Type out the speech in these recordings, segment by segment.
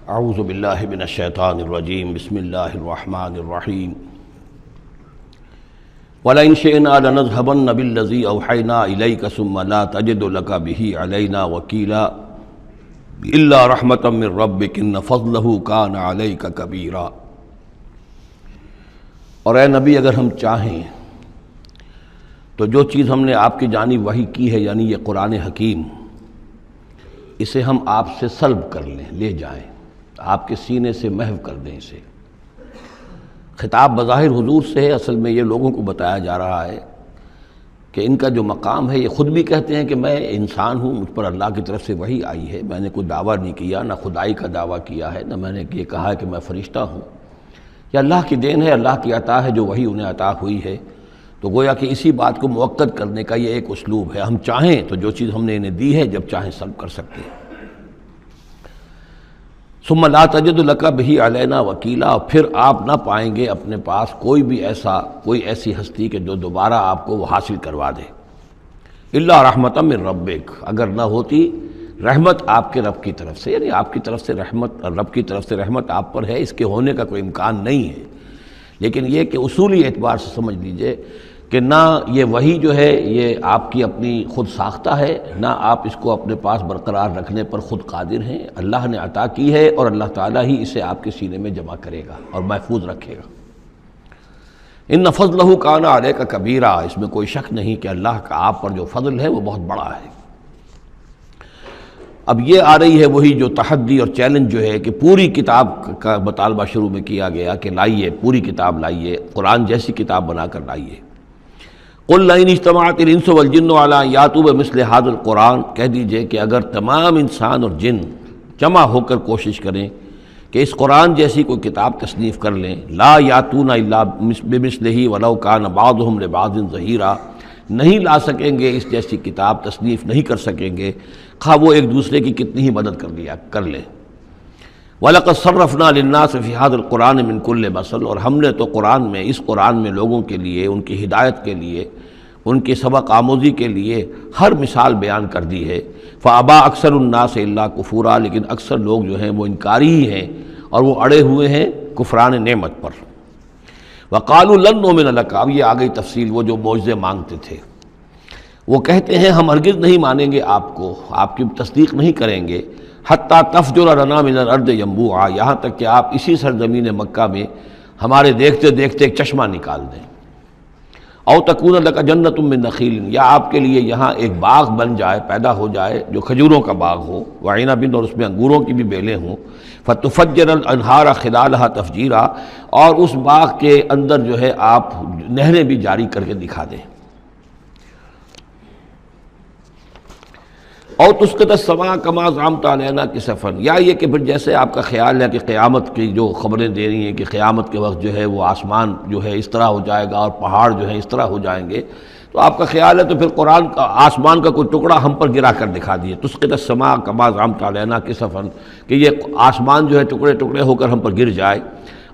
اعوذ باللہ من الشیطان الرجیم بسم اللہ الرحمن الرحیم وَلَئِن شِئْنَا لَنَذْهَبَنَّ بِالَّذِي أَوْحَيْنَا إِلَيْكَ ثُمَّ لَا تَجِدُ لَكَ بِهِ عَلَيْنَا وَكِيلًا إِلَّا رَحْمَةً مِّن رَّبِّكَ إِنَّ فَضْلَهُ كَانَ عَلَيْكَ كَبِيرًا۔ اور اے نبی اگر ہم چاہیں تو جو چیز ہم نے آپ کی جانب وحی کی ہے، یعنی یہ قرآن حکیم، اسے ہم آپ سے سلب کر لیں، لے جائیں، آپ کے سینے سے محو کر دیں اسے۔ خطاب بظاہر حضور سے ہے، اصل میں یہ لوگوں کو بتایا جا رہا ہے کہ ان کا جو مقام ہے، یہ خود بھی کہتے ہیں کہ میں انسان ہوں، مجھ پر اللہ کی طرف سے وحی آئی ہے، میں نے کوئی دعویٰ نہیں کیا، نہ خدائی کا دعویٰ کیا ہے، نہ میں نے یہ کہا ہے کہ میں فرشتہ ہوں، یہ اللہ کی دین ہے، اللہ کی عطا ہے جو وحی انہیں عطا ہوئی ہے۔ تو گویا کہ اسی بات کو مؤکد کرنے کا یہ ایک اسلوب ہے، ہم چاہیں تو جو چیز ہم نے انہیں دی ہے جب چاہیں سلب کر سکتے ہیں۔ ثم لا تجد لک بہ علینا وکیلا، اور پھر آپ نہ پائیں گے اپنے پاس کوئی ایسی ہستی کہ جو دوبارہ آپ کو وہ حاصل کروا دے۔ الا رحمۃ من ربک، اگر نہ ہوتی رحمت آپ کے رب کی طرف سے، یعنی آپ کی طرف سے رحمت، رب کی طرف سے رحمت آپ پر ہے، اس کے ہونے کا کوئی امکان نہیں ہے، لیکن یہ کہ اصولی اعتبار سے سمجھ لیجئے کہ نہ یہ وحی جو ہے یہ آپ کی اپنی خود ساختہ ہے، نہ آپ اس کو اپنے پاس برقرار رکھنے پر خود قادر ہیں، اللہ نے عطا کی ہے اور اللہ تعالیٰ ہی اسے آپ کے سینے میں جمع کرے گا اور محفوظ رکھے گا۔ ان فضلہ کان علیک کبیرا، اس میں کوئی شک نہیں کہ اللہ کا آپ پر جو فضل ہے وہ بہت بڑا ہے۔ اب یہ آ رہی ہے وہی جو تحدی اور چیلنج جو ہے کہ پوری کتاب کا مطالبہ شروع میں کیا گیا کہ لائیے، پوری کتاب لائیے، قرآن جیسی کتاب بنا کر لائیے۔ قل لئن اجتمعت الانس والجن علی ان یاتوا بمثل ھذا القرآن، کہہ دیجئے کہ اگر تمام انسان اور جن جمع ہو کر کوشش کریں کہ اس قرآن جیسی کوئی کتاب تصنیف کر لیں، لا یاتون الا بمثلہ ولو کان بعضهم لبعض ظہیرا، نہیں لا سکیں گے اس جیسی کتاب، تصنیف نہیں کر سکیں گے، خواہ وہ ایک دوسرے کی کتنی ہی مدد کر لیں۔ وَلَقَدْ صَرَّفْنَا لِلنَّاسِ فِي هَذَا الْقُرْآنِ مِنْ كُلِّ مَثَلٍ، اور ہم نے تو قرآن میں، اس قرآن میں لوگوں کے لیے، ان کی ہدایت کے لیے، ان کی سبق آموزی کے لیے ہر مثال بیان کر دی ہے۔ فَأَبَىٰ أَكْثَرُ النَّاسِ إِلَّا كُفُورًا، لیکن اکثر لوگ جو ہیں وہ انکاری ہی ہیں اور وہ اڑے ہوئے ہیں کفران نعمت پر۔ وَقَالُوا لَن نُّؤْمِنَ لَكَ، اب یہ آ گئی تفصیل، وہ جو معجزے مانگتے تھے، وہ کہتے ہیں ہم ہرگز نہیں مانیں گے آپ کو، آپ کی تصدیق نہیں کریں گے، حتیٰ تفجر لنا من الارض ینبوعا، یہاں تک کہ آپ اسی سرزمین مکہ میں ہمارے دیکھتے دیکھتے ایک چشمہ نکال دیں۔ او تکون لک جنت من نخیل، یا آپ کے لیے یہاں ایک باغ بن جائے، پیدا ہو جائے جو کھجوروں کا باغ ہو، وعنب، اور اس میں انگوروں کی بھی بیلیں ہوں، فتفجر الانہار خلالہا تفجیرا، اور اس باغ کے اندر جو ہے آپ نہریں بھی جاری کر کے دکھا دیں۔ اور تسقط السماء کما زعمت علینا کسفا، یا یہ کہ پھر جیسے آپ کا خیال ہے کہ قیامت کی جو خبریں دے رہی ہیں کہ قیامت کے وقت جو ہے وہ آسمان جو ہے اس طرح ہو جائے گا اور پہاڑ جو ہے اس طرح ہو جائیں گے، تو آپ کا خیال ہے تو پھر قرآن کا آسمان کا کوئی ٹکڑا ہم پر گرا کر دکھا دیے، تسقط السماء کما زعمت علینا کسفا، کہ یہ آسمان جو ہے ٹکڑے ٹکڑے ہو کر ہم پر گر جائے۔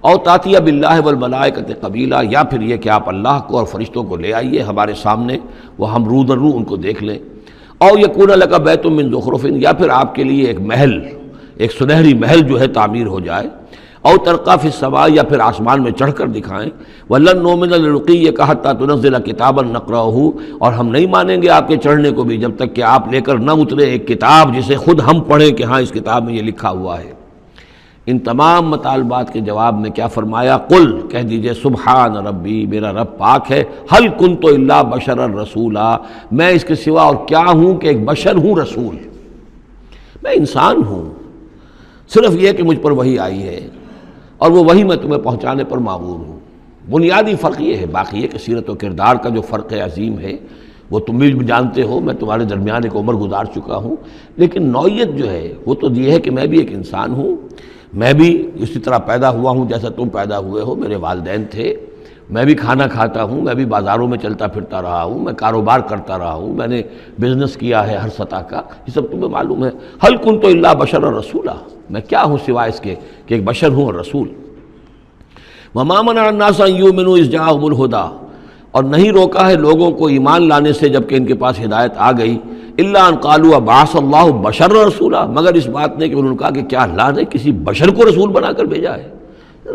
اور تاتی باللہ والملائکۃ قبیلا، یا پھر یہ کہ آپ اللہ کو اور فرشتوں کو لے آئیے ہمارے سامنے، وہ ہم رو در رو ان کو دیکھ لیں۔ او یکون لک بیت من زخرف، یا پھر آپ کے لیے ایک محل، ایک سنہری محل جو ہے تعمیر ہو جائے۔ او ترقی فی السماء، یا پھر آسمان میں چڑھ کر دکھائیں۔ ولن نؤمن لرقیک حتی تنزل کتابا نقرأہ، اور ہم نہیں مانیں گے آپ کے چڑھنے کو بھی جب تک کہ آپ لے کر نہ اترے ایک کتاب جسے خود ہم پڑھیں کہ ہاں اس کتاب میں یہ لکھا ہوا ہے۔ ان تمام مطالبات کے جواب میں کیا فرمایا؟ قل، کہہ دیجئے سبحان ربی، میرا رب پاک ہے، هل كنت الا بشرا رسولا، میں اس کے سوا اور کیا ہوں کہ ایک بشر ہوں، رسول، میں انسان ہوں، صرف یہ کہ مجھ پر وحی آئی ہے اور وہ وحی میں تمہیں پہنچانے پر مامور ہوں۔ بنیادی فرق یہ ہے، باقی یہ کہ سیرت و کردار کا جو فرق عظیم ہے وہ تم بھی جانتے ہو، میں تمہارے درمیان ایک عمر گزار چکا ہوں، لیکن نوعیت جو ہے وہ تو یہ ہے کہ میں بھی ایک انسان ہوں، میں بھی اسی طرح پیدا ہوا ہوں جیسا تم پیدا ہوئے ہو، میرے والدین تھے، میں بھی کھانا کھاتا ہوں، میں بھی بازاروں میں چلتا پھرتا رہا ہوں، میں کاروبار کرتا رہا ہوں، میں نے بزنس کیا ہے ہر سطح کا، یہ سب تمہیں معلوم ہے۔ هل كنت الا بشرا رسولا، میں کیا ہوں سوائے اس کے کہ ایک بشر ہوں اور رسول۔ وما منع الناس ان يؤمنوا اذ جاءهم الهدى، اور نہیں روکا ہے لوگوں کو ایمان لانے سے جب کہ ان کے پاس ہدایت آ گئی، الا ان قالوا ابعث اللہ بشر رسولا، مگر اس بات نے کہ انہوں نے کہا کہ کیا اللہ نے کسی بشر کو رسول بنا کر بھیجا ہے؟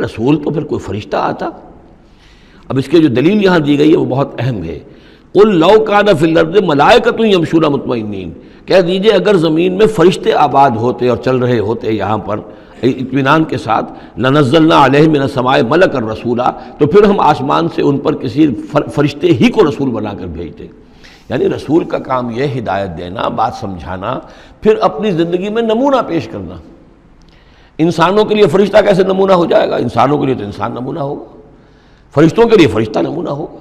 رسول تو پھر کوئی فرشتہ آتا۔ اب اس کے جو دلیل یہاں دی گئی ہے وہ بہت اہم ہے۔ قل لو کان فی الارض ملائکۃ یمشون مطمئنین، کہہ دیجئے اگر زمین میں فرشتے آباد ہوتے اور چل رہے ہوتے یہاں پر اطمینان کے ساتھ، لنزلنا علیہم من السماء ملکا رسولا، تو پھر ہم آسمان سے ان پر کسی فرشتے ہی کو رسول بنا کر بھیجتے۔ یعنی رسول کا کام یہ ہدایت دینا، بات سمجھانا، پھر اپنی زندگی میں نمونہ پیش کرنا۔ انسانوں کے لیے فرشتہ کیسے نمونہ ہو جائے گا؟ انسانوں کے لیے تو انسان نمونہ ہوگا، فرشتوں کے لیے فرشتہ نمونہ ہوگا۔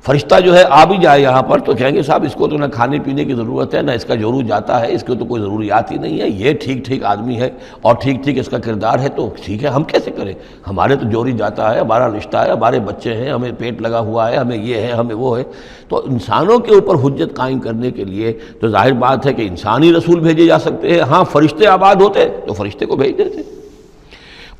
فرشتہ جو ہے آ بھی جائے یہاں پر تو کہیں گے صاحب اس کو تو نہ کھانے پینے کی ضرورت ہے، نہ اس کا جورو جاتا ہے، اس کو تو کوئی ضروریات ہی نہیں ہے، یہ ٹھیک ٹھیک آدمی ہے اور ٹھیک ٹھیک اس کا کردار ہے، تو ٹھیک ہے ہم کیسے کریں؟ ہمارے تو جوری جاتا ہے، ہمارا رشتہ ہے، ہمارے بچے ہیں، ہمیں پیٹ لگا ہوا ہے، ہمیں یہ ہے، ہمیں وہ ہے۔ تو انسانوں کے اوپر حجت قائم کرنے کے لیے تو ظاہر بات ہے کہ انسانی رسول بھیجے جا سکتے ہیں۔ ہاں فرشتے آباد ہوتے تو فرشتے کو بھیج دیتے۔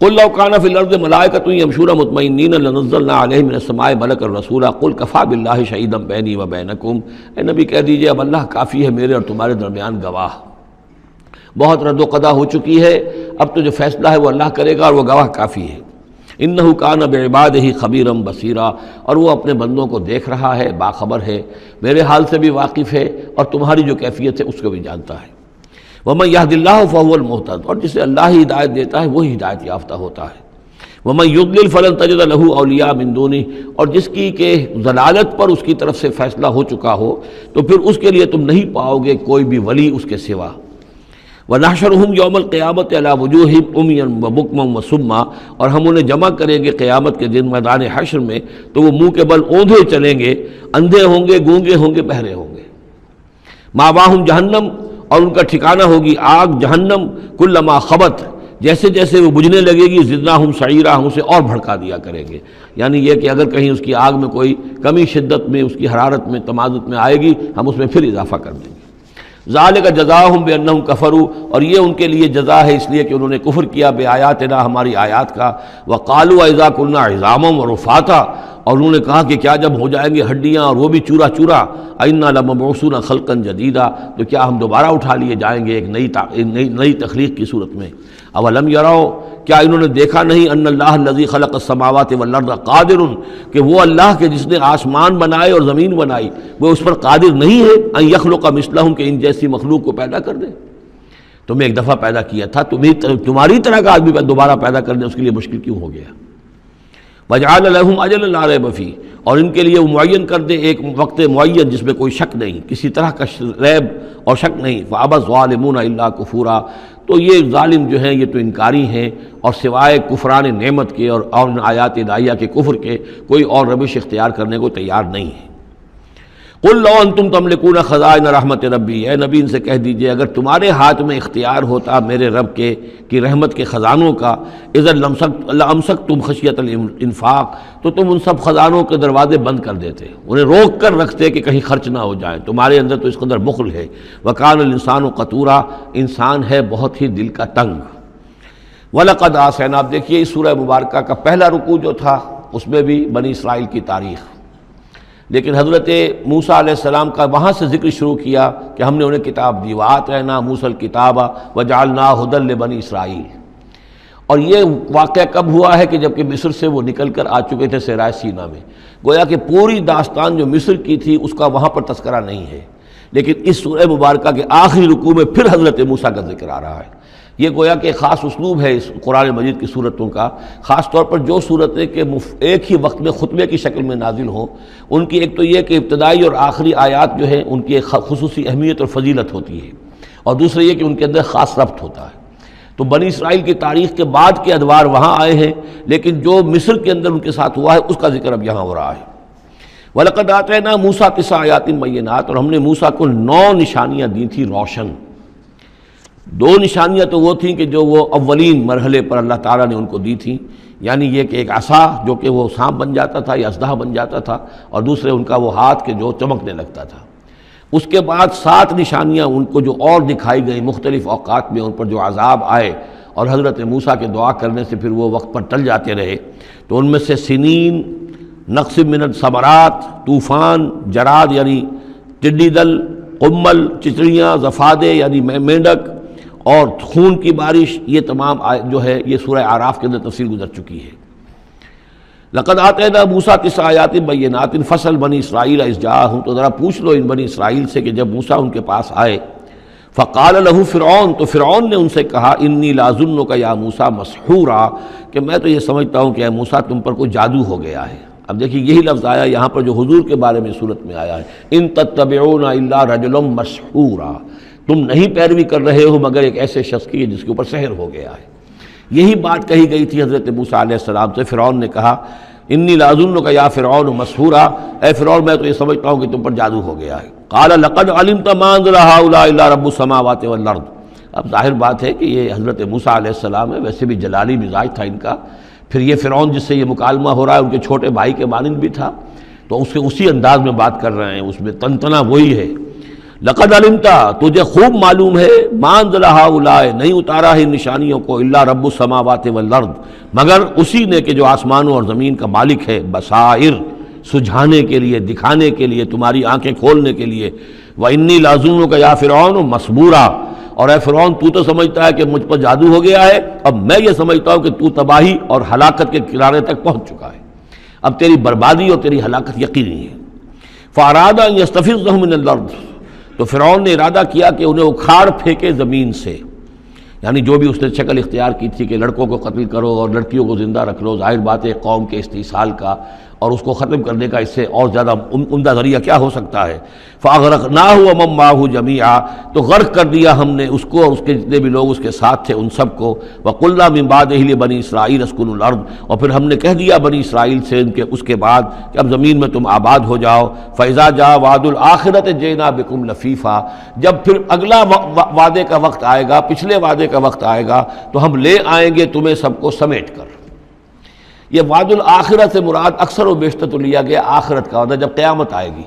قل لو کان فی الارض ملائکۃ یمشون مطمئنین لنزلنا علیہم من السماء ملکا رسولا قل کفی باللہ شہیدا بینی و بینکم، اے نبی کہہ دیجئے اب اللہ کافی ہے میرے اور تمہارے درمیان گواہ۔ بہت رد و قضا ہو چکی ہے، اب تو جو فیصلہ ہے وہ اللہ کرے گا اور وہ گواہ کافی ہے۔ انہ کان بعبادہ خبیرا بصیرا، اور وہ اپنے بندوں کو دیکھ رہا ہے، باخبر ہے، میرے حال سے بھی واقف ہے اور تمہاری جو کیفیت ہے اس کو بھی جانتا ہے۔ وَمَن يَهْدِ اللَّهُ فَهُوَ الْمُهْتَدِ، اور جسے اللہ ہی ہدایت دیتا ہے وہی ہدایت یافتہ ہوتا ہے۔ وَمَن يُضْلِلْ فَلَن تَجِدَ لَهُ أَوْلِيَاءَ مِن دُونِهِ، اور جس کی کہ ضلالت پر اس کی طرف سے فیصلہ ہو چکا ہو تو پھر اس کے لیے تم نہیں پاؤ گے کوئی بھی ولی اس کے سوا۔ وَنَحْشُرُهُمْ يَوْمَ الْقِيَامَةِ عَلَىٰ وُجُوهِهِمْ عُمْيًا وَبُكْمًا وَصُمًّا، اور ہم انہیں جمع کریں گے قیامت کے دن میدان حشر میں تو وہ منہ کے بل اوندھے چلیں گے، اندھے ہوں گے، گونگے ہوں گے، بہرے ہوں گے۔ مَأْوَاهُمْ جَهَنَّمُ، اور ان کا ٹھکانہ ہوگی آگ جہنم، کلما خبت، جیسے جیسے وہ بجھنے لگے گی زدناہم سعیرا، ہم اسے اور بھڑکا دیا کریں گے۔ یعنی یہ کہ اگر کہیں اس کی آگ میں کوئی کمی شدت میں، اس کی حرارت میں، تمادت میں آئے گی، ہم اس میں پھر اضافہ کر دیں گے۔ ذالک جزاؤہم بانہم کفروا، اور یہ ان کے لیے جزا ہے اس لیے کہ انہوں نے کفر کیا بے آیاتنا، ہماری آیات کا۔ وقالوا اذا كنا عظاما ورفاتا، اور انہوں نے کہا کہ کیا جب ہو جائیں گے ہڈیاں اور وہ بھی چورا چورا، انا لمبعوثون خلقا جدیدا، تو کیا ہم دوبارہ اٹھا لیے جائیں گے ایک نئی تخلیق کی صورت میں۔ اولم یروا، کیا انہوں نے دیکھا نہیں، ان اللہ الذی خلق السماوات والارض قادر، کہ وہ اللہ کے جس نے آسمان بنائے اور زمین بنائی وہ اس پر قادر نہیں ہے، ان یخلق مثلہم، کہ ان جیسی مخلوق کو پیدا کر دے۔ تمہیں ایک دفعہ پیدا کیا تھا، تمہاری طرح کا آدمی دوبارہ پیدا کرنے اس کے لیے مشکل کیوں ہو گیا؟ وَجَعَلَ لَهُمْ أَجَلًا لَا رَيْبَ فِيهِ، اور ان کے لیے وہ معین کر دے ایک وقت معین جس میں کوئی شک نہیں، کسی طرح کا ریب اور شک نہیں۔ فَأَبَى الظَّالِمُونَ إِلَّا كُفُورًا، تو یہ ظالم جو ہیں یہ تو انکاری ہیں اور سوائے کفران نعمت کے اور آیات الہیہ کے کفر کے کوئی اور روش اختیار کرنے کو تیار نہیں ہے۔ قل لو انتم تملکون خزائن رحمت ربی، اے نبی ان سے کہہ دیجئے اگر تمہارے ہاتھ میں اختیار ہوتا میرے رب کے کی رحمت کے خزانوں کا، اذا لامسکتم خشیت الانفاق، تو تم ان سب خزانوں کے دروازے بند کر دیتے، انہیں روک کر رکھتے کہ کہیں خرچ نہ ہو جائے، تمہارے اندر تو اس قدر بخل ہے۔ وکان الانسان قتورا، انسان ہے بہت ہی دل کا تنگ۔ وَلَقَدْ آتَيْنَا، آپ دیکھیے اس سورہ مبارکہ کا پہلا رکوع جو تھا اس میں بھی بنی اسرائیل کی تاریخ، لیکن حضرت موسیٰ علیہ السلام کا وہاں سے ذکر شروع کیا کہ ہم نے انہیں کتاب دی، وَآتَيْنَا مُوسَى الْكِتَابَ وَجَعَلْنَاهُ هُدًى لِبَنِي اسرائیل۔ اور یہ واقعہ کب ہوا ہے کہ جبکہ مصر سے وہ نکل کر آ چکے تھے صحرائے سینا میں، گویا کہ پوری داستان جو مصر کی تھی اس کا وہاں پر تذکرہ نہیں ہے، لیکن اس سورہ مبارکہ کے آخری رکوع میں پھر حضرت موسیٰ کا ذکر آ رہا ہے۔ یہ گویا کہ خاص اسلوب ہے اس قرآن مجید کی صورتوں کا، خاص طور پر جو صورتیں کہ ایک ہی وقت میں خطبے کی شکل میں نازل ہوں، ان کی ایک تو یہ کہ ابتدائی اور آخری آیات جو ہیں ان کی ایک خصوصی اہمیت اور فضیلت ہوتی ہے، اور دوسرا یہ کہ ان کے اندر خاص ربط ہوتا ہے۔ تو بنی اسرائیل کی تاریخ کے بعد کے ادوار وہاں آئے ہیں، لیکن جو مصر کے اندر ان کے ساتھ ہوا ہے اس کا ذکر اب یہاں ہو رہا ہے۔ وَلَقَدْ آتَيْنَا مُوسَىٰ 9 آیات بینات، اور ہم نے موسیٰ کو 9 نشانیاں دی تھیں روشن۔ 2 نشانیاں تو وہ تھیں کہ جو وہ اولین مرحلے پر اللہ تعالیٰ نے ان کو دی تھیں، یعنی یہ کہ ایک عصا جو کہ وہ سانپ بن جاتا تھا یا اژدہا بن جاتا تھا، اور دوسرے ان کا وہ ہاتھ کہ جو چمکنے لگتا تھا۔ اس کے بعد 7 نشانیاں ان کو جو اور دکھائی گئیں مختلف اوقات میں، ان پر جو عذاب آئے اور حضرت موسیٰ کے دعا کرنے سے پھر وہ وقت پر ٹل جاتے رہے، تو ان میں سے سنین، نقص من الثمرات، طوفان، جراد یعنی ٹڈی دل، قمل چچڑیاں، ضفادع یعنی مینڈک، اور خون کی بارش، یہ تمام جو ہے یہ سورہ اعراف کے اندر تفصیل گزر چکی ہے۔ لقد آتینا موسیٰ 9 آیات بینات فصل بنی اسرائیل اذ جاءہم، تو ذرا پوچھ لو ان بنی اسرائیل سے کہ جب موسیٰ ان کے پاس آئے، فقال لہ فرعون، تو فرعون نے ان سے کہا انی لاظنک یا موسیٰ مسحورا، کہ میں تو یہ سمجھتا ہوں کہ اے موسیٰ تم پر کوئی جادو ہو گیا ہے۔ اب دیکھیے یہی لفظ آیا یہاں پر جو حضور کے بارے میں صورت میں آیا ہے، ان تتبعون الا رجلا مسحورا، تم نہیں پیروی کر رہے ہو مگر ایک ایسے شخص کی جس کے اوپر سحر ہو گیا ہے۔ یہی بات کہی گئی تھی حضرت موسیٰ علیہ السلام سے۔ فرعون نے کہا انی لاظنک یا فرعون مسحورا، اے فرعون میں تو یہ سمجھتا ہوں کہ تم پر جادو ہو گیا ہے۔ قال لقد علمت ما انزل هؤلاء الا رب السماوات والارض، اب ظاہر بات ہے کہ یہ حضرت موسیٰ علیہ السلام ہے، ویسے بھی جلالی مزاج تھا ان کا، پھر یہ فرعون جس سے یہ مکالمہ ہو رہا ہے ان کے چھوٹے بھائی کے مانند بھی تھا، تو اس کے اسی انداز میں بات کر رہے ہیں، اس میں تنتنا وہی ہے۔ لقد علمت، تجھے خوب معلوم ہے، ما انزل هؤلاء، نہیں اتارا ہے ان نشانیوں کو، الا رب السماوات والارض، مگر اسی نے کہ جو آسمانوں اور زمین کا مالک ہے، بصائر، سجھانے کے لیے، دکھانے کے لیے، تمہاری آنکھیں کھولنے کے لیے۔ وَإِنِّي لَأَظُنُّكَ يَا فِرْعَوْنُ مَصْبُورًا، اور اے فرعون تو سمجھتا ہے کہ مجھ پر جادو ہو گیا ہے، اب میں یہ سمجھتا ہوں کہ تو تباہی اور ہلاکت کے کنارے تک پہنچ چکا ہے، اب تیری بربادی اور تیری ہلاکت یقینی ہے۔ فَأَرَادَ أَن يَسْتَفِزَّهُم مِّنَ الْأَرْضِ، تو فرعون نے ارادہ کیا کہ انہیں اکھاڑ پھینکے زمین سے، یعنی جو بھی اس نے شکل اختیار کی تھی کہ لڑکوں کو قتل کرو اور لڑکیوں کو زندہ رکھ لو، ظاہر بات ہے قوم کے استحصال کا اور اس کو ختم کرنے کا اس سے اور زیادہ عمدہ ذریعہ کیا ہو سکتا ہے۔ فَأَغْرَقْنَاهُ وَمَن مَّعَهُ جَمِيعًا، تو غرق کر دیا ہم نے اس کو اور اس کے جتنے بھی لوگ اس کے ساتھ تھے ان سب کو۔ وَقُلْنَا مِن بَعْدِهِ لِبَنِي إِسْرَائِيلَ اسْكُنُوا الْأَرْضَ، اور پھر ہم نے کہہ دیا بنی اسرائیل سے ان کے اس کے بعد کہ اب زمین میں تم آباد ہو جاؤ۔ فَإِذَا جَاءَ وَعْدُ الْآخِرَةِ جِئْنَا بِكُمْ لَفِيفًا، جب پھر اگلا وعدے کا وقت آئے گا، پچھلے وعدے کا وقت آئے گا تو ہم لے آئیں گے تمہیں سب کو سمیٹ کر۔ یہ وعد الآخرہ سے مراد اکثر و بیشتر تو لیا گیا آخرت کا وعدہ، جب قیامت آئے گی،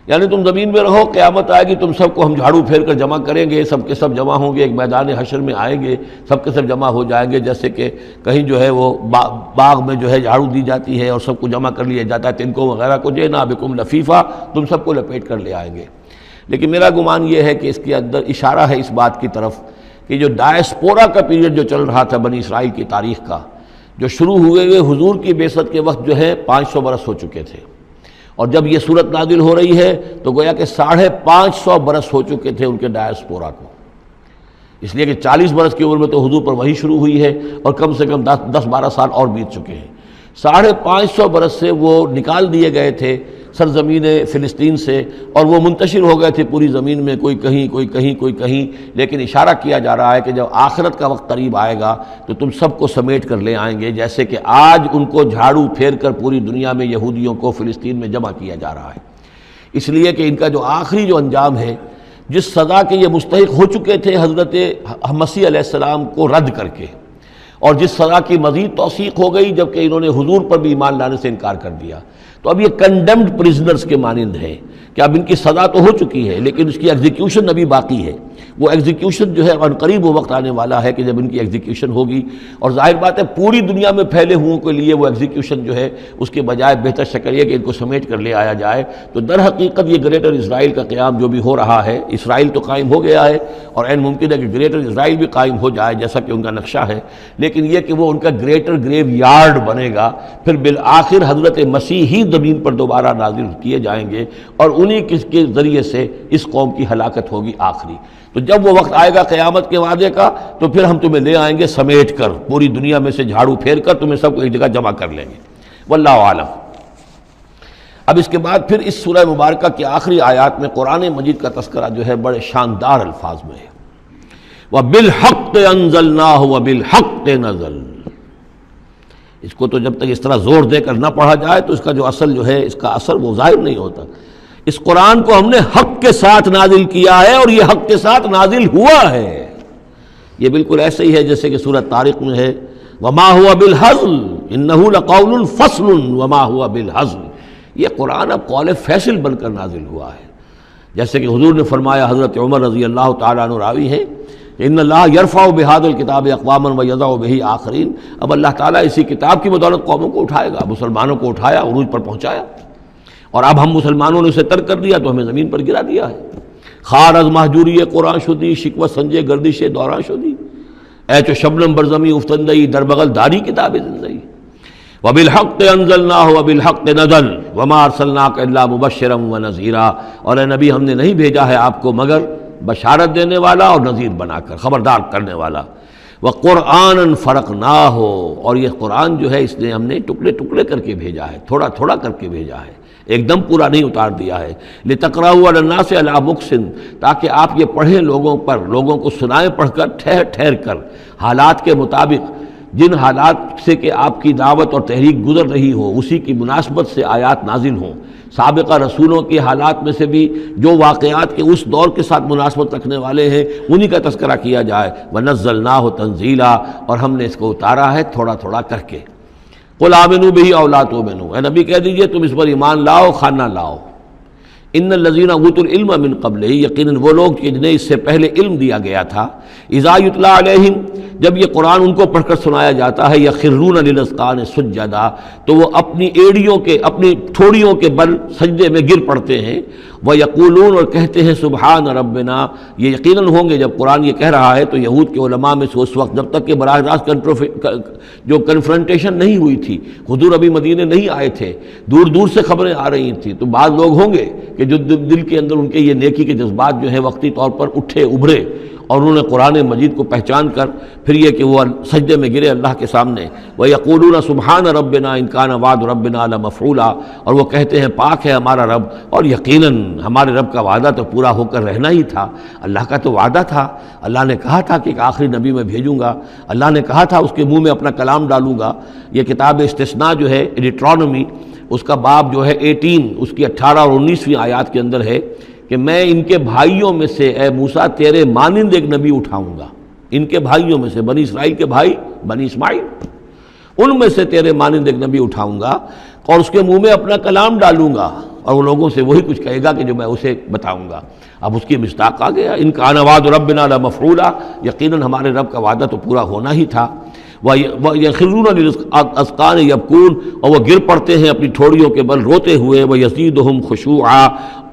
یعنی تم زمین میں رہو، قیامت آئے گی تم سب کو ہم جھاڑو پھیر کر جمع کریں گے، سب کے سب جمع ہوں گے، ایک میدان حشر میں آئیں گے، سب کے سب جمع ہو جائیں گے، جیسے کہ کہیں جو ہے وہ باغ میں جو ہے جھاڑو دی جاتی ہے اور سب کو جمع کر لیا جاتا ہے، تنکوں وغیرہ کو، جئنا بکم لفیفا، تم سب کو لپیٹ کر لے آئیں گے۔ لیکن میرا گمان یہ ہے کہ اس کے اندر اشارہ ہے اس بات کی طرف کہ جو ڈائسپورا کا پیریڈ جو چل رہا تھا بنی اسرائیل کی تاریخ کا، جو شروع ہوئے حضور کی بعثت کے وقت جو ہے 500 برس ہو چکے تھے، اور جب یہ صورت نازل ہو رہی ہے تو گویا کہ 550 برس ہو چکے تھے ان کے ڈائسپورا کو، اس لیے کہ 40 برس کی عمر میں تو حضور پر وحی شروع ہوئی ہے اور کم سے کم 10-12 سال اور بیت چکے ہیں۔ 550 برس سے وہ نکال دیے گئے تھے سرزمین فلسطین سے اور وہ منتشر ہو گئے تھے پوری زمین میں، کوئی کہیں کوئی کہیں کوئی کہیں، لیکن اشارہ کیا جا رہا ہے کہ جب آخرت کا وقت قریب آئے گا تو تم سب کو سمیٹ کر لے آئیں گے، جیسے کہ آج ان کو جھاڑو پھیر کر پوری دنیا میں یہودیوں کو فلسطین میں جمع کیا جا رہا ہے۔ اس لیے کہ ان کا جو آخری جو انجام ہے، جس سزا کے یہ مستحق ہو چکے تھے حضرت مسیح علیہ السلام کو رد کر کے، اور جس سزا کی مزید توثیق ہو گئی جبکہ انہوں نے حضور پر بھی ایمان لانے سے انکار کر دیا، تو اب یہ کنڈیمڈ پرزنرز کے مانند ہے کہ اب ان کی سزا تو ہو چکی ہے لیکن اس کی ایگزیکیوشن ابھی باقی ہے۔ وہ ایگزیکیوشن جو ہے ان قریب وہ وقت آنے والا ہے کہ جب ان کی ایگزیکیوشن ہوگی، اور ظاہر بات ہے پوری دنیا میں پھیلے ہوئوں کے لیے وہ ایگزیکیوشن جو ہے اس کے بجائے بہتر شکل یہ کہ ان کو سمیٹ کر لے آیا جائے۔ تو در حقیقت یہ گریٹر اسرائیل کا قیام جو بھی ہو رہا ہے، اسرائیل تو قائم ہو گیا ہے اور عین ممکن ہے کہ گریٹر اسرائیل بھی قائم ہو جائے جیسا کہ ان کا نقشہ ہے، لیکن یہ کہ وہ ان کا گریٹر گریو یارڈ بنے گا، پھر بالآخر حضرت مسیح ہی زمین پر دوبارہ نازل کیے جائیں گے اور انہی کے ذریعے سے اس قوم کی ہلاکت ہوگی آخری۔ تو جب وہ وقت آئے گا قیامت کے وعدے کا تو پھر ہم تمہیں لے آئیں گے سمیٹ کر، پوری دنیا میں سے جھاڑو پھیر کر تمہیں سب کو ایک جگہ جمع کر لیں گے۔ واللہ عالم۔ اب اس کے بعد پھر اس سورہ مبارکہ کی آخری آیات میں قرآن مجید کا تذکرہ جو ہے بڑے شاندار الفاظ میں ہے، وَبِالْحَقِّ أَنزَلْنَاهُ وَبِالْحَقِّ نَزَلَ۔ اس کو تو جب تک اس طرح زور دے کر نہ پڑھا جائے تو اس کا جو اصل جو ہے اس کا اثر وہ ظاہر نہیں ہوتا۔ اس قرآن کو ہم نے حق کے ساتھ نازل کیا ہے اور یہ حق کے ساتھ نازل ہوا ہے۔ یہ بالکل ایسے ہی ہے جیسے کہ سورۃ طارق میں ہے وَمَا هُوَ بِالْحَزْلِ إِنَّهُ لَقَوْلٌ فَصْلٌ وَمَا هُوَ بِالْحَزْلِ۔ یہ قرآن اب قول فیصل بن کر نازل ہوا ہے، جیسے کہ حضور نے فرمایا، حضرت عمر رضی اللہ تعالیٰ عنہ راوی ہے، ان اللہ یرفع بہذا الکتاب اقواما ویضع بہ آخرین۔ اب اللہ تعالیٰ اسی کتاب کی بدولت قوموں کو اٹھائے گا، مسلمانوں کو اٹھایا، عروج پر پہنچایا، اور اب ہم مسلمانوں نے اسے ترک کر دیا تو ہمیں زمین پر گرا دیا ہے۔ خار از محجوری قرآن شدی، شکوہ سنجے گردش دوران شدی، اے چو شبنم برزمی افتندئی، در بغل داری کتاب زندگی، وبالحق انزلناہ وبالحق نزل وما ارسلناک الا مبشرا ونذیرا، اور اے نبی ہم نے نہیں بھیجا ہے آپ کو مگر بشارت دینے والا اور نذیر بنا کر، خبردار کرنے والا۔ وقرآنا فرقناہ، اور یہ قرآن جو ہے اس نے ہم نے ٹکڑے ٹکڑے کر کے بھیجا ہے، تھوڑا تھوڑا کر کے بھیجا ہے، ایک دم پورا نہیں اتار دیا ہے۔ لتقرأوا علی الناس علی مکث، تاکہ آپ یہ پڑھیں لوگوں پر، لوگوں کو سنائیں پڑھ کر ٹھہر ٹھہر کر، حالات کے مطابق، جن حالات سے کہ آپ کی دعوت اور تحریک گزر رہی ہو اسی کی مناسبت سے آیات نازل ہوں۔ سابقہ رسولوں کے حالات میں سے بھی جو واقعات کے اس دور کے ساتھ مناسبت رکھنے والے ہیں انہی کا تذکرہ کیا جائے۔ وَنَزَّلْنَاهُ تَنزِيلًا، اور ہم نے اس کو اتارا ہے تھوڑا تھوڑا کر کے۔ قُلْ آمِنُوا بِهِ أَوْ لَا تُؤْمِنُوا، اے نبی کہہ دیجئے تم اس پر ایمان لاؤ خواہ نہ لاؤ۔ ان الذین اوتوا العلم من قبلہ، یقیناً وہ لوگ جنہیں اس سے پہلے علم دیا گیا تھا، اذا یتلی علیہم، جب یہ قرآن ان کو پڑھ کر سنایا جاتا ہے، یخرون للاذقان سجدا، تو وہ اپنی ایڑیوں کے، اپنی ٹھوڑیوں کے بل سجدے میں گر پڑتے ہیں، ویقولون، اور کہتے ہیں سبحان ربنا، یہ یقیناً ہوں گے جب قرآن یہ کہہ رہا ہے تو یہود کے علماء میں سے اس وقت جب تک کہ براہ راست جو کنفرنٹیشن نہیں ہوئی تھی، حضور ابھی مدینے نہیں آئے تھے، دور دور سے خبریں آ رہی تھیں، تو بعض لوگ ہوں گے کہ جو دل کے اندر ان کے یہ نیکی کے جذبات جو ہیں وقتی طور پر اٹھے ابھرے، اور انہوں نے قرآن مجید کو پہچان کر پھر یہ کہ وہ سجدے میں گرے اللہ کے سامنے۔ وَيَقُولُونَ سُبْحَانَ رَبِّنَا إِن كَانَ وَعْدُ رَبِّنَا لَمَفْعُولًا، اور وہ کہتے ہیں پاک ہے ہمارا رب، اور یقیناً ہمارے رب کا وعدہ تو پورا ہو کر رہنا ہی تھا۔ اللہ کا تو وعدہ تھا، اللہ نے کہا تھا کہ ایک آخری نبی میں بھیجوں گا، اللہ نے کہا تھا اس کے منہ میں اپنا کلام ڈالوں گا۔ یہ کتاب استثناء جو ہے ڈیٹرانومی، اس کا باب جو ہے 18، اس کی 18 اور 19ویں آیات کے اندر ہے کہ میں ان کے بھائیوں میں سے اے موسیٰ تیرے مانند ایک نبی اٹھاؤں گا، ان کے بھائیوں میں سے، بنی اسرائیل کے بھائی بنی اسماعیل، ان میں سے تیرے مانند ایک نبی اٹھاؤں گا اور اس کے منہ میں اپنا کلام ڈالوں گا، اور وہ لوگوں سے وہی کچھ کہے گا کہ جو میں اسے بتاؤں گا۔ اب اس کی مصداق آ گیا، ان کان وعد ربنا لمفعولا، یقیناً ہمارے رب کا وعدہ تو پورا ہونا ہی تھا۔ وَيَخِرُّونَ لِلْأَذْقَانِ يَبْكُونَ، اور وہ گر پڑتے ہیں اپنی ٹھوڑیوں کے بل روتے ہوئے، وَيَزِيدُهُمْ خُشُوعًا،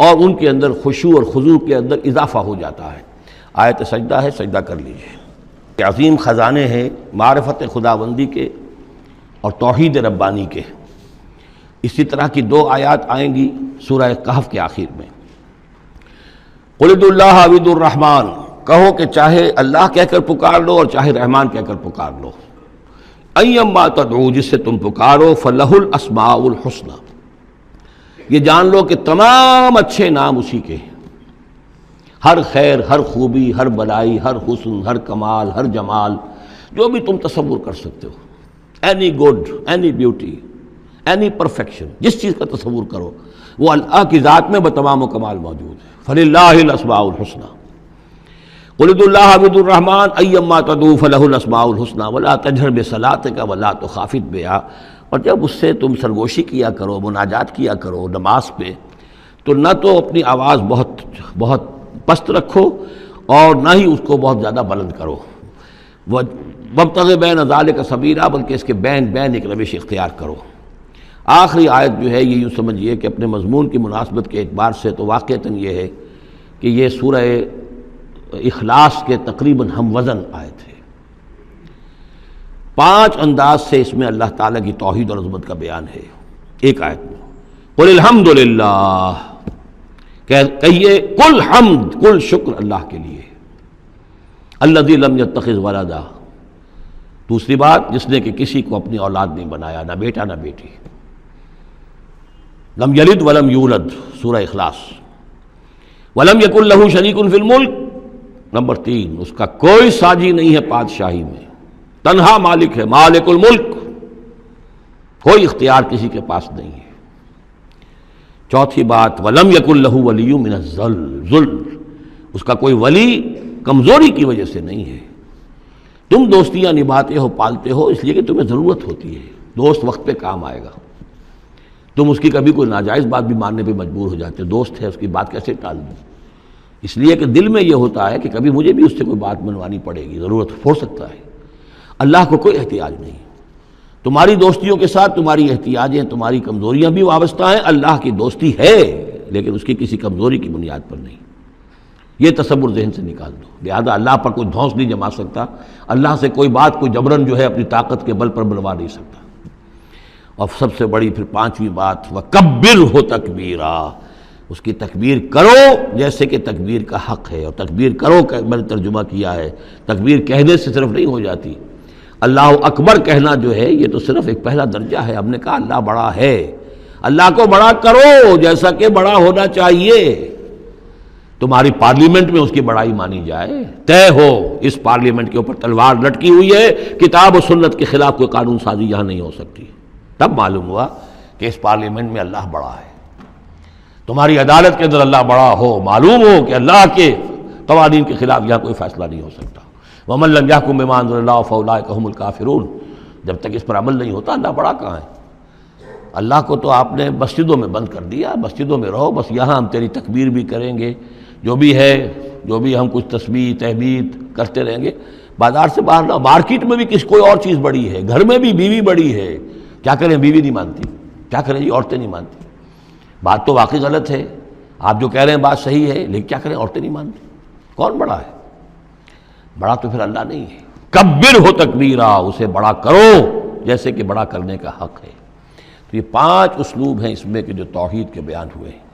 اور ان کے اندر خشوع اور خضوع کے اندر اضافہ ہو جاتا ہے۔ آیت سجدہ ہے، سجدہ کر لیجئے۔ کہ عظیم خزانے ہیں معرفت خداوندی کے اور توحید ربانی کے۔ اسی طرح کی 2 آیات آئیں گی سورہ کہف کے آخر میں۔ قُلِ ادعوا اللَّهَ أَوِ ادعوا الرَّحْمَٰنَ، کہو کہ چاہے اللہ کہہ کر پکار لو اور چاہے رحمان کہہ کر پکار لو۔ ایما تدعو، جس سے تم پکارو، فلہ الاسماء الحسنی، یہ جان لو کہ تمام اچھے نام اسی کے ہیں، ہر خیر، ہر خوبی، ہر بلائی، ہر حسن، ہر کمال، ہر جمال، جو بھی تم تصور کر سکتے ہو، any good, any beauty, any perfection, جس چیز کا تصور کرو وہ اللہ کی ذات میں بتمام و کمال موجود ہے۔ فللہ الاسماء الحسنی، قل ادعوا اللہ أو ادعوا الرحمن ایما تدعوا فلہ الاسماء الحسنی ولا تجہر بصلاتک ولا تخافت بہا، اور جب اس سے تم سرگوشی کیا کرو، مناجات کیا کرو نماز پہ، تو نہ تو اپنی آواز بہت پست رکھو اور نہ ہی اس کو بہت زیادہ بلند کرو، وابتغ بین ذلک سبیلا، بلکہ اس کے بین ایک روش اختیار کرو۔ آخری آیت جو ہے یہ یوں سمجھیے کہ اپنے مضمون کی مناسبت کے اعتبار سے تو واقعتاً یہ ہے کہ یہ سورہ اخلاص کے تقریباً ہم وزن آیت ہے۔ 5 انداز سے اس میں اللہ تعالیٰ کی توحید اور عظمت کا بیان ہے ایک آیت میں۔ قل الحمدللہ، کہیے کل حمد، کل شکر اللہ کے لیے، الذی لم یتخذ ولدا، دوسری بات جس نے کہ کسی کو اپنی اولاد نہیں بنایا، نہ بیٹا نہ بیٹی، لم یلد ولم یولد، سورہ اخلاص۔ ولم یکن لہ شریک فی الملک، نمبر 3 اس کا کوئی ساجی نہیں ہے بادشاہی میں، تنہا مالک ہے، مالک الملک، کوئی اختیار کسی کے پاس نہیں ہے۔ چوتھی بات وَلَمْ يَكُنْ لَهُ وَلِيٌّ مِّنَ الذُّلِّ، اس کا کوئی ولی کمزوری کی وجہ سے نہیں ہے۔ تم دوستیاں نبھاتے ہو، پالتے ہو اس لیے کہ تمہیں ضرورت ہوتی ہے، دوست وقت پہ کام آئے گا، تم اس کی کبھی کوئی ناجائز بات بھی ماننے پہ مجبور ہو جاتے ہو، دوست ہے اس کی بات کیسے ٹال دوں، اس لیے کہ دل میں یہ ہوتا ہے کہ کبھی مجھے بھی اس سے کوئی بات منوانی پڑے گی، ضرورت ہو سکتا ہے۔ اللہ کو کوئی احتیاج نہیں، تمہاری دوستیوں کے ساتھ تمہاری احتیاجیں، تمہاری کمزوریاں بھی وابستہ ہیں، اللہ کی دوستی ہے لیکن اس کی کسی کمزوری کی بنیاد پر نہیں۔ یہ تصور ذہن سے نکال دو. لہذا اللہ پر کوئی دھونس نہیں جما سکتا، اللہ سے کوئی بات کوئی جبراً جو ہے اپنی طاقت کے بل پر بنوا نہیں سکتا. اور سب سے بڑی پھر پانچویں بات، وَكَبِّرْهُ تَكْبِيرًا، اس کی تکبیر کرو جیسے کہ تکبیر کا حق ہے. اور تکبیر کرو کہ میں نے ترجمہ کیا ہے، تکبیر کہنے سے صرف نہیں ہو جاتی. اللہ اکبر کہنا جو ہے یہ تو صرف ایک پہلا درجہ ہے. ہم نے کہا اللہ بڑا ہے، اللہ کو بڑا کرو جیسا کہ بڑا ہونا چاہیے. تمہاری پارلیمنٹ میں اس کی بڑائی مانی جائے، طے ہو اس پارلیمنٹ کے اوپر تلوار لٹکی ہوئی ہے، کتاب و سنت کے خلاف کوئی قانون سازی یہاں نہیں ہو سکتی. تب معلوم ہوا کہ اس پارلیمنٹ میں اللہ بڑا ہے. تمہاری عدالت کے اندر اللہ بڑا ہو، معلوم ہو کہ اللہ کے قوانین کے خلاف یہاں کوئی فیصلہ نہیں ہو سکتا. وَمَن لَّمْ يَحْكُم بِمَا أَنزَلَ اللَّهُ فَأُولَٰئِكَ هُمُ الْكَافِرُونَ. جب تک اس پر عمل نہیں ہوتا اللہ بڑا کہاں ہے؟ اللہ کو تو آپ نے مسجدوں میں بند کر دیا، مسجدوں میں رہو بس، یہاں ہم تیری تکبیر بھی کریں گے، جو بھی ہے جو بھی ہم کچھ تسبیح تحمید کرتے رہیں گے. بازار سے باہر نہ، مارکیٹ میں بھی کوئی اور چیز بڑی ہے، گھر میں بھی بیوی بڑی ہے. کیا کریں، بیوی نہیں مانتی، کیا کریں جی، عورتیں نہیں مانتی. بات تو واقعی غلط ہے، آپ جو کہہ رہے ہیں بات صحیح ہے، لیکن کیا کریں، عورتیں نہیں مانتی. کون بڑا ہے؟ بڑا تو پھر اللہ نہیں ہے. کبرہ تکبیرا، اسے بڑا کرو جیسے کہ بڑا کرنے کا حق ہے. تو یہ 5 اسلوب ہیں اس میں کہ جو توحید کے بیان ہوئے ہیں.